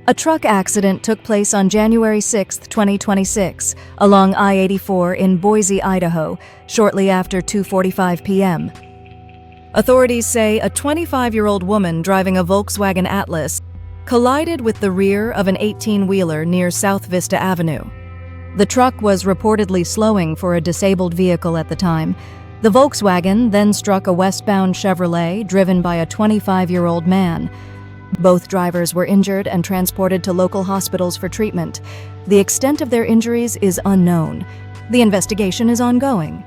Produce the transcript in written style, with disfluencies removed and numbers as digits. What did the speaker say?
A truck accident took place on January 6, 2026, along I-84 in Boise, Idaho, shortly after 2:45 p.m. Authorities say a 25-year-old woman driving a Volkswagen Atlas collided with the rear of an 18-wheeler near South Vista Avenue. The truck was reportedly slowing for a disabled vehicle at the time. The Volkswagen then struck a westbound Chevrolet driven by a 25-year-old man. Both drivers were injured and transported to local hospitals for treatment. The extent of their injuries is unknown. The investigation is ongoing.